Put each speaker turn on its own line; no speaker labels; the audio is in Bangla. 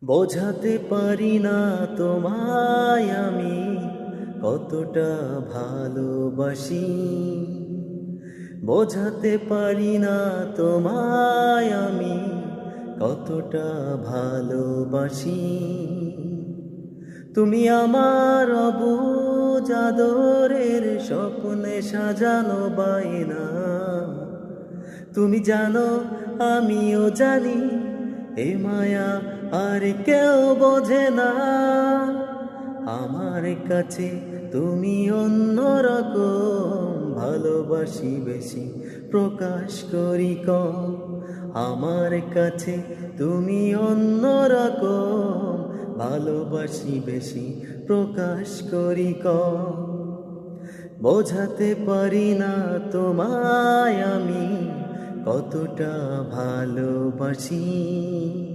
বোঝাতে পারি না তোমায় আমি কতটা ভালোবাসি। বোঝাতে পারি না তোমায় আমি কতটা ভালোবাসি। তুমি আমার অবুঝ আদরের স্বপ্নে সাজানো বায়না। তুমি জানো আমিও জানি এ মায়া আর কেউ বোঝে না। আমার কাছে তুমি অন্যরকম, ভালোবাসি বেশি প্রকাশ করি কম। আমার কাছে তুমি অন্যরকম, ভালোবাসি বেশি প্রকাশ করি কম। বোঝাতে পারি না তোমায় আমি কতটা ভালোবাসি।